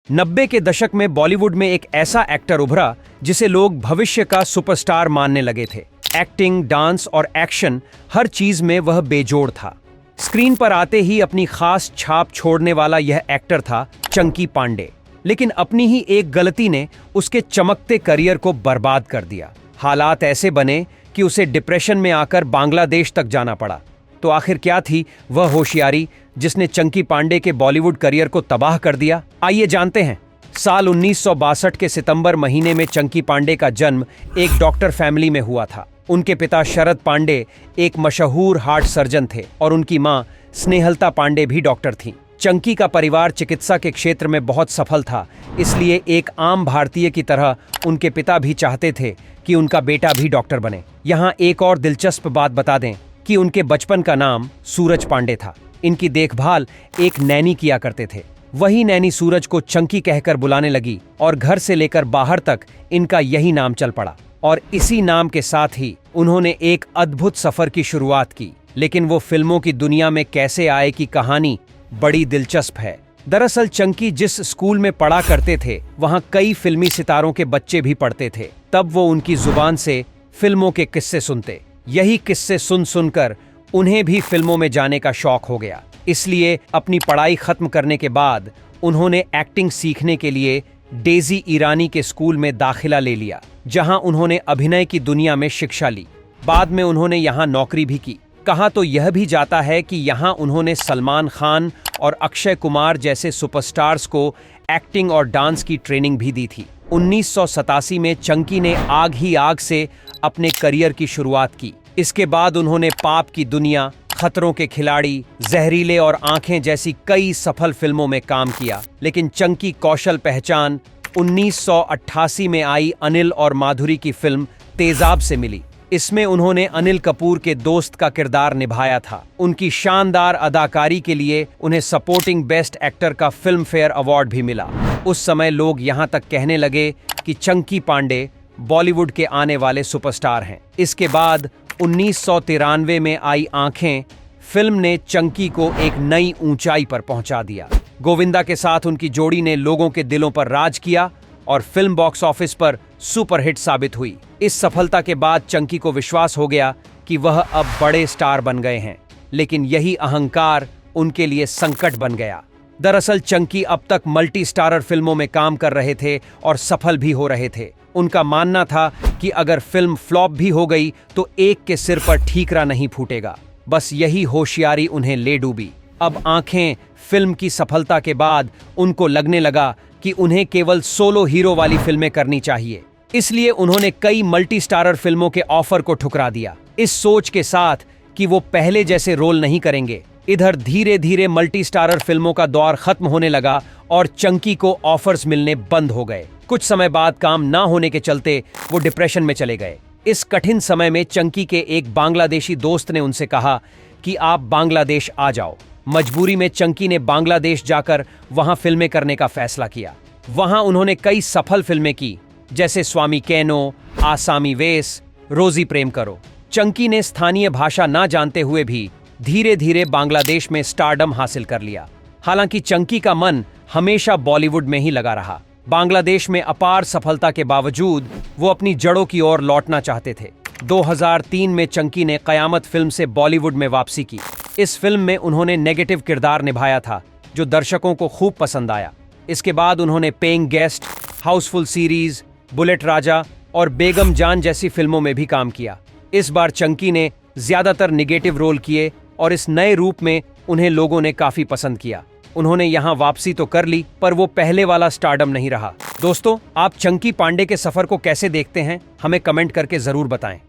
90 के दशक में बॉलीवुड में एक ऐसा एक्टर उभरा जिसे लोग भविष्य का सुपरस्टार मानने लगे थे। एक्टिंग, डांस और एक्शन, हर चीज में वह बेजोड़ था। स्क्रीन पर आते ही अपनी खास छाप छोड़ने वाला यह एक्टर था चंकी पांडे। लेकिन अपनी ही एक गलती ने उसके चमकते करियर को बर्बाद कर दिया। हालात ऐसे बने कि उसे डिप्रेशन में आकर बांग्लादेश तक जाना पड़ा। तो आखिर क्या थी वह होशियारी जिसने चंकी पांडे के बॉलीवुड करियर को तबाह कर दिया? आइए जानते हैं। साल 1962 के सितंबर महीने में चंकी पांडे का जन्म एक डॉक्टर फैमिली में हुआ था। उनके पिता शरद पांडे एक मशहूर हार्ट सर्जन थे और उनकी मां स्नेहलता पांडे भी डॉक्टर थीं। चंकी का परिवार चिकित्सा के क्षेत्र में बहुत सफल था, इसलिए एक आम भारतीय की तरह उनके पिता भी चाहते थे कि उनका बेटा भी डॉक्टर बने। यहाँ एक और दिलचस्प बात बता दें कि उनके बचपन का नाम सूरज पांडे था। इनकी देखभाल एक नैनी किया करते थे। वही नैनी सूरज को चंकी कहकर बुलाने लगी और घर से लेकर बाहर तक इनका यही नाम चल पड़ा। और इसी नाम के साथ ही उन्होंने एक अद्भुत सफर की शुरुआत की। लेकिन वो फिल्मों की दुनिया में कैसे आए की कहानी बड़ी दिलचस्प है। दरअसल चंकी जिस स्कूल में पढ़ा करते थे वहां कई फिल्मी सितारों के बच्चे भी पढ़ते थे। तब वो उनकी जुबान से फिल्मों के किस्से सुनते। यही किस्से सुन सुनकर उन्हें भी फिल्मों में जाने का शौक हो गया। इसलिए अपनी पढ़ाई खत्म करने के बाद उन्होंने एक्टिंग सीखने के लिए डेजी ईरानी के स्कूल में दाखिला ले लिया, जहां उन्होंने अभिनय की दुनिया में शिक्षा ली। बाद में उन्होंने यहां नौकरी भी की। कहा तो यह भी जाता है कि यहां उन्होंने सलमान खान और अक्षय कुमार जैसे सुपरस्टार्स को एक्टिंग और डांस की ट्रेनिंग भी दी थी। 1987 में चंकी ने आग ही आग से अपने करियर की शुरुआत की। इसके बाद उन्होंने पाप की दुनिया, खतरों के खिलाड़ी, जहरीले और आंखें जैसी कई सफल फिल्मों में काम किया। लेकिन चंकी कौशल पहचान 1988 में आई अनिल और माधुरी की फिल्म तेजाब से मिली। इसमें उन्होंने अनिल कपूर के दोस्त का किरदार निभाया था। उनकी शानदार अदाकारी के लिए उन्हें सपोर्टिंग बेस्ट एक्टर का फिल्म फेयर अवार्ड भी मिला। उस समय लोग यहां तक कहने लगे कि चंकी पांडे बॉलीवुड के आने वाले सुपरस्टार हैं। इसके बाद 1993 में आई आंखें फिल्म ने चंकी को एक नई ऊंचाई पर पहुंचा दिया। गोविंदा के साथ उनकी जोड़ी ने लोगों के दिलों पर राज किया और फिल्म बॉक्स ऑफिस पर सुपरहिट साबित हुई। इस सफलता के बाद चंकी को विश्वास हो गया कि वह अब बड़े स्टार बन गए हैं। लेकिन यही अहंकार उनके लिए संकट बन गया। दरअसल चंकी अब तक मल्टी स्टारर फिल्मों में काम कर रहे थे और सफल भी हो रहे थे। उनका मानना था कि अगर फिल्म फ्लॉप भी हो गई तो एक के सिर पर ठीकरा नहीं फूटेगा। बस यही होशियारी उन्हें ले डूबी। अब आंखें फिल्म की सफलता के बाद उनको लगने लगा कि उन्हें केवल सोलो हीरो वाली फिल्में करनी चाहिए। इसलिए उन्होंने कई मल्टी स्टारर फिल्मों के ऑफर को ठुकरा दिया, इस सोच के साथ कि वो पहले जैसे रोल नहीं करेंगे। इधर धीरे धीरे मल्टी स्टारर फिल्मों का दौर खत्म होने लगा और चंकी को ऑफर्स मिलने बंद हो गए। कुछ समय बाद काम ना होने के चलते वो डिप्रेशन में चले गए। इस कठिन समय में चंकी के एक बांग्लादेशी दोस्त ने उनसे कहा कि आप बांग्लादेश आ जाओ। मजबूरी में चंकी ने बांग्लादेश जाकर वहां फिल्में करने का फैसला किया। वहां उन्होंने कई सफल फिल्में की, जैसे स्वामी कैनो, आसामी वेस, रोजी प्रेम करो। चंकी ने स्थानीय भाषा ना जानते हुए भी धीरे धीरे बांग्लादेश में स्टारडम हासिल कर लिया। हालांकि चंकी का मन हमेशा बॉलीवुड में ही लगा रहा। बांग्लादेश में अपार सफलता के बावजूद वो अपनी जड़ों की ओर लौटना चाहते थे। 2003 में चंकी ने कयामत फिल्म से बॉलीवुड में वापसी की। इस फिल्म में उन्होंने नेगेटिव किरदार निभाया था जो दर्शकों को खूब पसंद आया। इसके बाद उन्होंने paying guest, Housefull series, Bullet Raja और बेगम जान जैसी फिल्मों में भी काम किया। इस बार चंकी ने ज्यादातर निगेटिव रोल किए और इस नए रूप में उन्हें लोगों ने काफी पसंद किया। उन्होंने यहां वापसी तो कर ली, पर वो पहले वाला स्टारडम नहीं रहा। दोस्तों, आप चंकी पांडे के सफर को कैसे देखते हैं? हमें कमेंट करके जरूर बताएं।